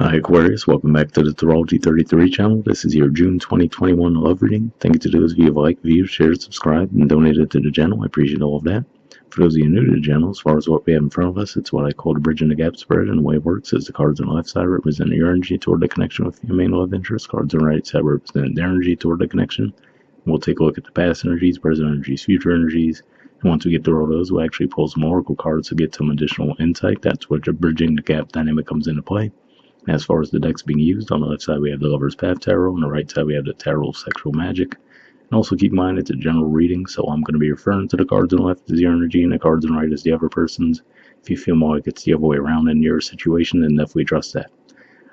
Hi Aquarius, welcome back to the Astrology 33 channel. This is your June 2021 love reading. Thank you to those of you who have liked, viewed, shared, subscribed, and donated to the channel. I appreciate all of that. For those of you new to the channel, as far as what we have in front of us, it's what I call the bridge and the gap spread, and the way it works is the cards on the left side represent your energy toward the connection with your main love interest. Cards on the right side represent their energy toward the connection. We'll take a look at the past energies, present energies, future energies, and once we get through all those, we'll actually pull some oracle cards to get some additional insight. That's where the bridging the gap dynamic comes into play. As far as the decks being used, on the left side we have the Lover's Path Tarot, on the right side we have the Tarot of Sexual Magic. And also keep in mind it's a general reading, so I'm going to be referring to the cards on the left as your energy and the cards on the right as the other person's. If you feel more like it's the other way around in your situation, then definitely trust that.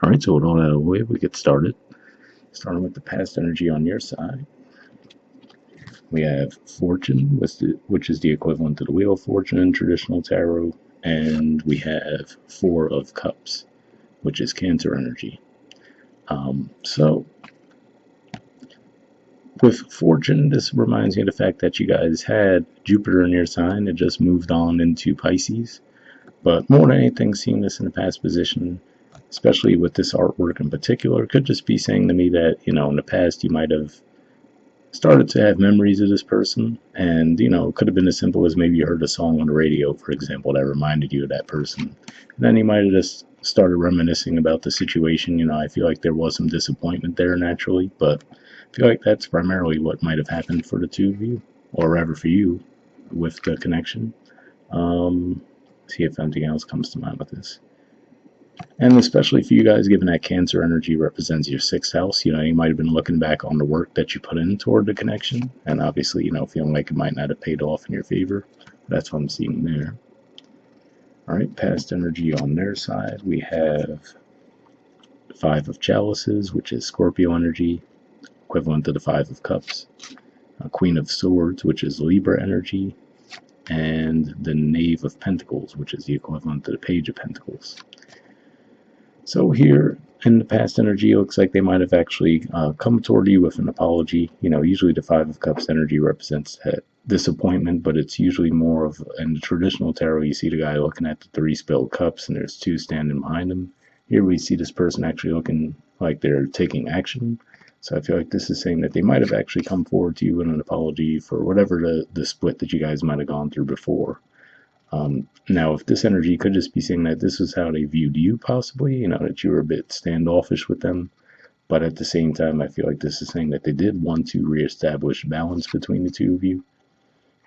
Alright, so with all that out of the way, we get started. Starting with the past energy on your side. We have Fortune, which is the equivalent to the Wheel of Fortune in traditional tarot, and we have Four of Cups, which is Cancer energy. So with Fortune, this reminds me of the fact that you guys had Jupiter in your sign. It just moved on into Pisces. But more than anything, seeing this in the past position, especially with this artwork in particular, could just be saying to me that, in the past you might have started to have memories of this person, and it could have been as simple as maybe you heard a song on the radio, for example, that reminded you of that person. And then you might have just started reminiscing about the situation. I feel like there was some disappointment there naturally, but I feel like that's primarily what might have happened for the two of you, or rather for you, with the connection. See if anything else comes to mind with this. And especially for you guys, given that Cancer energy represents your sixth house, you might have been looking back on the work that you put in toward the connection, and obviously, feeling like it might not have paid off in your favor. That's what I'm seeing there. Alright, past energy on their side, we have Five of Chalices, which is Scorpio energy, equivalent to the Five of Cups, Queen of Swords, which is Libra energy, and the Knave of Pentacles, which is the equivalent to the Page of Pentacles. So here in the past energy, it looks like they might have actually come toward you with an apology. Usually the Five of Cups energy represents that disappointment, but it's usually more of, in the traditional tarot, you see the guy looking at the three spilled cups and there's two standing behind him. Here we see this person actually looking like they're taking action. So I feel like this is saying that they might have actually come forward to you in an apology for whatever the split that you guys might have gone through before. Now, if this energy could just be saying that this is how they viewed you, possibly, that you were a bit standoffish with them, but at the same time, I feel like this is saying that they did want to reestablish balance between the two of you.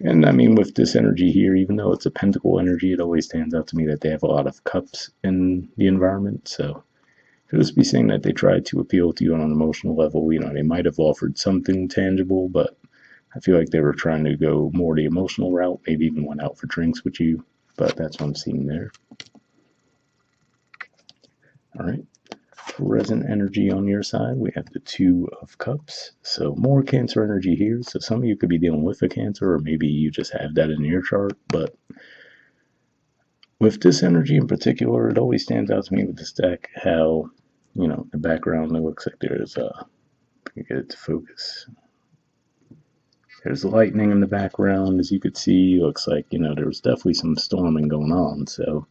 And I mean, with this energy here, even though it's a pentacle energy, it always stands out to me that they have a lot of cups in the environment. So it could just be saying that they tried to appeal to you on an emotional level. They might have offered something tangible, but I feel like they were trying to go more the emotional route, maybe even went out for drinks with you, but that's what I'm seeing there. All right, present energy on your side, we have the Two of Cups, so more Cancer energy here. So some of you could be dealing with a Cancer, or maybe you just have that in your chart, but with this energy in particular, it always stands out to me with this deck how, the background, it looks like there's get it to focus. There's lightning in the background, as you could see. Looks like, there was definitely some storming going on. So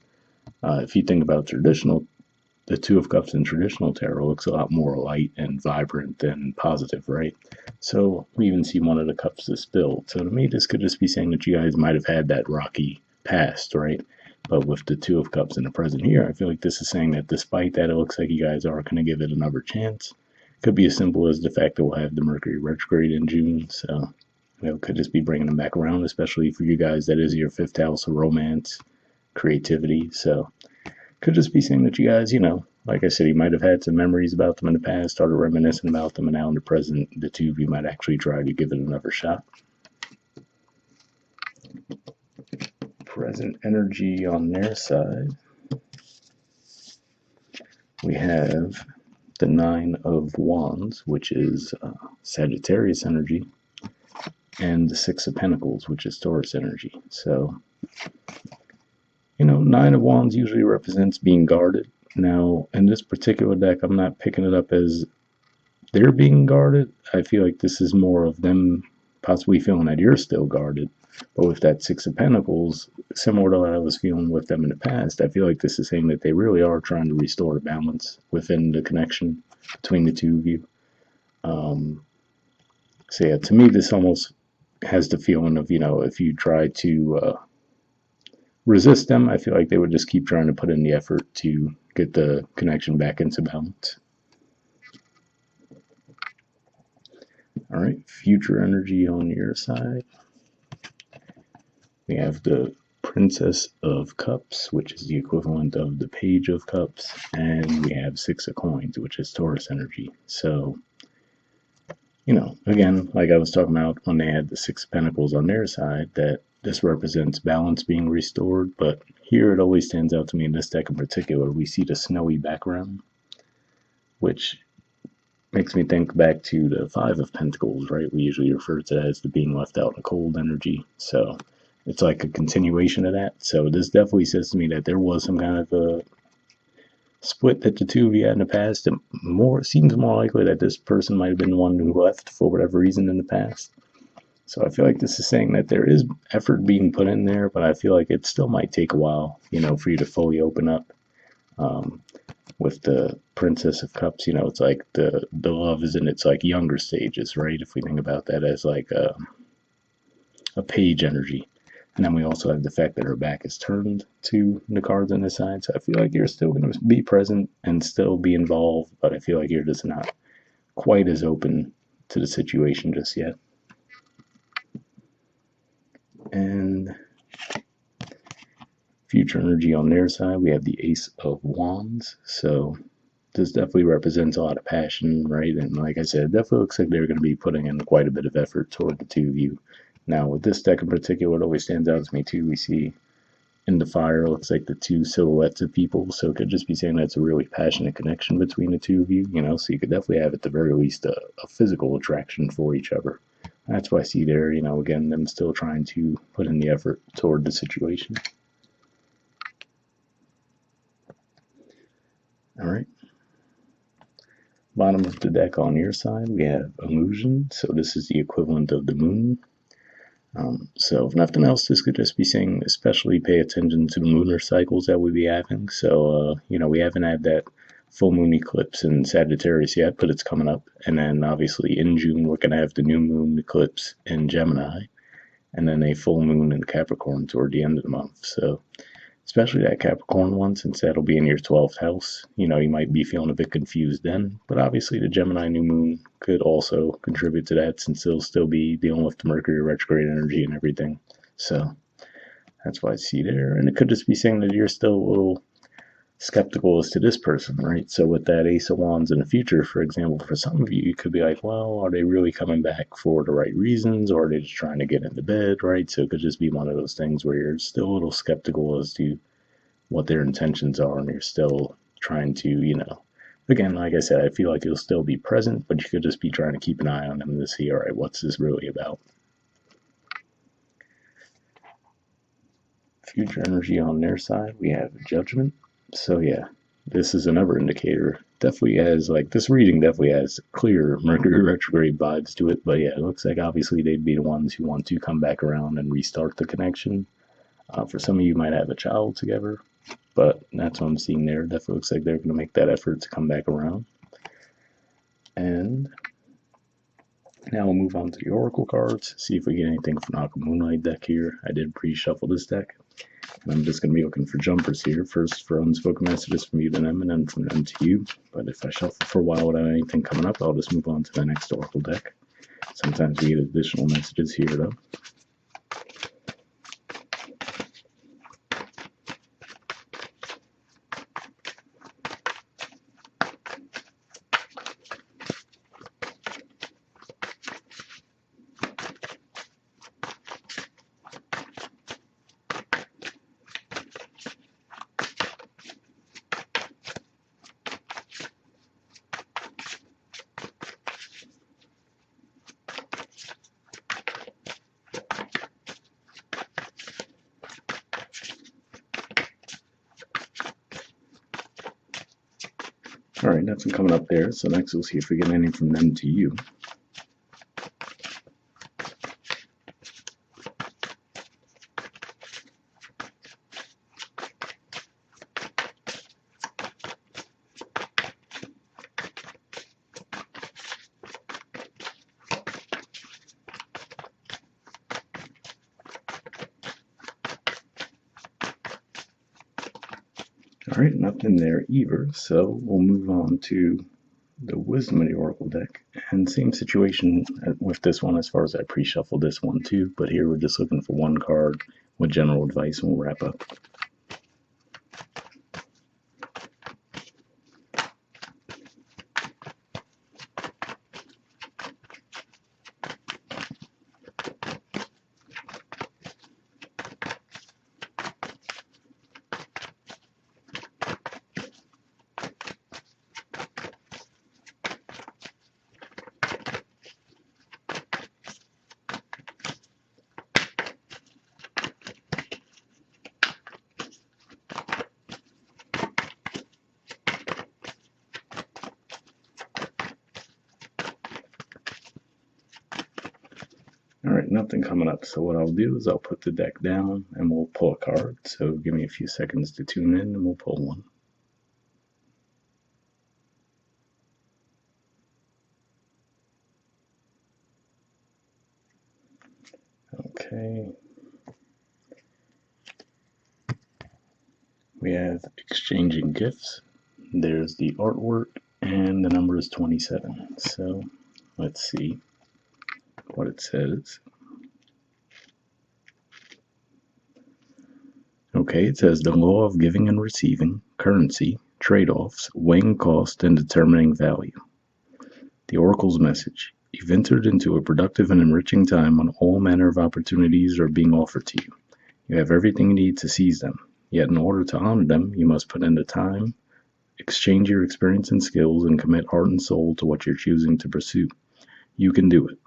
if you think about the Two of Cups in traditional tarot looks a lot more light and vibrant and positive, right? So we even see one of the cups is spilled. So to me, this could just be saying that you guys might have had that rocky past, right? But with the Two of Cups in the present here, I feel like this is saying that despite that, it looks like you guys are going to give it another chance. Could be as simple as the fact that we'll have the Mercury retrograde in June. So could just be bringing them back around, especially for you guys. That is your fifth house of romance, creativity. So could just be saying that you guys, like I said, you might have had some memories about them in the past, started reminiscing about them, and now in the present, the two of you might actually try to give it another shot. Present energy on their side, we have the Nine of Wands, which is Sagittarius energy, and the Six of Pentacles, which is Taurus energy. So, Nine of Wands usually represents being guarded. Now, in this particular deck, I'm not picking it up as they're being guarded. I feel like this is more of them possibly feeling that you're still guarded. But with that Six of Pentacles, similar to what I was feeling with them in the past, I feel like this is saying that they really are trying to restore the balance within the connection between the two of you. So yeah, to me, this almost has the feeling of, if you try to resist them, I feel like they would just keep trying to put in the effort to get the connection back into balance. All right, future energy on your side. We have the Princess of Cups, which is the equivalent of the Page of Cups, and we have Six of Coins, which is Taurus energy. So, again, like I was talking about when they had the Six of Pentacles on their side, that this represents balance being restored, but here it always stands out to me in this deck in particular. We see the snowy background, which makes me think back to the Five of Pentacles, right? We usually refer to that as the being left out in the cold energy. So it's like a continuation of that. So this definitely says to me that there was some kind of a split that the two of you had in the past. It seems more likely that this person might have been the one who left for whatever reason in the past. So I feel like this is saying that there is effort being put in there, but I feel like it still might take a while, for you to fully open up. With the Princess of Cups, it's like the love is in its like younger stages, right? If we think about that as like a page energy. And then we also have the fact that her back is turned to the cards on the side. So I feel like you're still going to be present and still be involved, but I feel like you're just not quite as open to the situation just yet. And future energy on their side, we have the Ace of Wands. So this definitely represents a lot of passion, right? And like I said, it definitely looks like they're going to be putting in quite a bit of effort toward the two of you. Now, with this deck in particular, what always stands out to me too, we see in the fire, looks like the two silhouettes of people. So it could just be saying that's a really passionate connection between the two of you, So you could definitely have at the very least a physical attraction for each other. That's why I see there, again, them still trying to put in the effort toward the situation. All right. Bottom of the deck on your side, we have illusion. So this is the equivalent of the moon. So if nothing else, this could just be saying especially pay attention to the lunar cycles that we be having. So, we haven't had that full moon eclipse in Sagittarius yet, but it's coming up. And then obviously in June, we're going to have the new moon eclipse in Gemini, and then a full moon in Capricorn toward the end of the month. So especially that Capricorn one, since that'll be in your 12th house. You might be feeling a bit confused then, but obviously the Gemini new moon could also contribute to that, since it'll still be dealing with the Mercury retrograde energy and everything. So that's why I see there. And it could just be saying that you're still a little skeptical as to this person, right? So with that Ace of Wands in the future, for example, for some of you, you could be like, well, are they really coming back for the right reasons, or are they just trying to get into bed, right? So it could just be one of those things where you're still a little skeptical as to what their intentions are, and you're still trying to, again, like I said, I feel like you'll still be present, but you could just be trying to keep an eye on them to see, all right, what's this really about? Future energy on their side, we have Judgment. So yeah, this is another indicator. Definitely has, like, this reading definitely has clear Mercury retrograde vibes to it, but yeah, it looks like obviously they'd be the ones who want to come back around and restart the connection. For some of you might have a child together, but that's what I'm seeing there. Definitely looks like they're going to make that effort to come back around. And now we'll move on to the Oracle cards, see if we get anything from Aqua Moonlight deck here. I did pre-shuffle this deck, and I'm just going to be looking for jumpers here. First for unspoken messages from you to them, and then from them to you. But if I shuffle for a while without anything coming up, I'll just move on to the next Oracle deck. Sometimes we get additional messages here, though. All right, that's coming up there. So next we'll see if we get any from them to you. Alright, nothing there either, so we'll move on to the Wisdom of the Oracle deck. And same situation with this one as far as I pre-shuffled this one too, but here we're just looking for one card with general advice and we'll wrap up. Alright, nothing coming up, so what I'll do is I'll put the deck down and we'll pull a card. So give me a few seconds to tune in and we'll pull one. Okay. We have exchanging gifts. There's the artwork and the number is 27. So let's see what it says. Okay, it says the law of giving and receiving, currency, trade-offs, weighing cost, and determining value. The Oracle's message. You've entered into a productive and enriching time when all manner of opportunities are being offered to you. You have everything you need to seize them. Yet in order to honor them, you must put in the time, exchange your experience and skills, and commit heart and soul to what you're choosing to pursue. You can do it.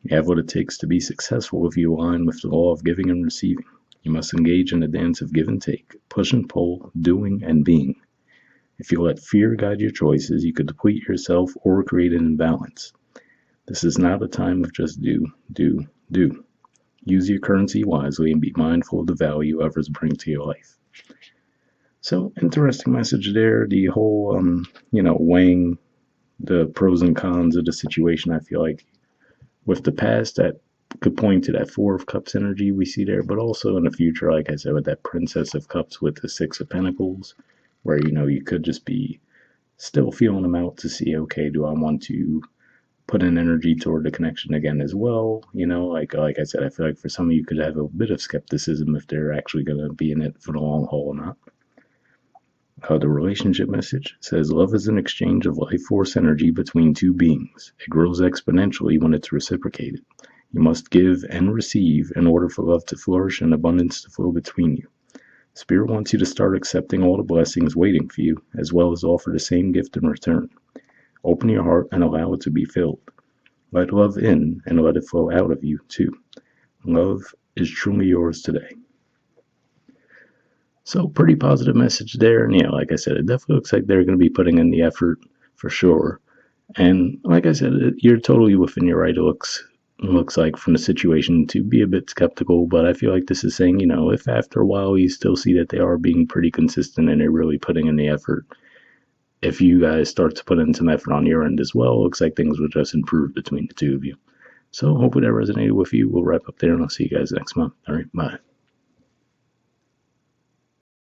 You have what it takes to be successful if you align with the law of giving and receiving. You must engage in a dance of give and take, push and pull, doing and being. If you let fear guide your choices, you could deplete yourself or create an imbalance. This is not a time of just do. Use your currency wisely and be mindful of the value others bring to your life. So, interesting message there. The whole, weighing the pros and cons of the situation. I feel like with the past, that could point to that Four of Cups energy we see there, but also in the future, like I said, with that Princess of Cups with the Six of Pentacles, where, you could just be still feeling them out to see, okay, do I want to put an energy toward the connection again as well? Like I said, I feel like for some of you could have a bit of skepticism if they're actually going to be in it for the long haul or not. The relationship message says, love is an exchange of life force energy between two beings. It grows exponentially when it's reciprocated. You must give and receive in order for love to flourish and abundance to flow between you. Spirit wants you to start accepting all the blessings waiting for you, as well as offer the same gift in return. Open your heart and allow it to be filled. Let love in and let it flow out of you, too. Love is truly yours today. So, pretty positive message there. And yeah, like I said, it definitely looks like they're going to be putting in the effort for sure. And like I said, you're totally within your right. It looks like from the situation to be a bit skeptical, but I feel like this is saying, if after a while you still see that they are being pretty consistent and they're really putting in the effort, if you guys start to put in some effort on your end as well, it looks like things will just improve between the two of you. So hopefully that resonated with you. We'll wrap up there and I'll see you guys next month. All right, bye.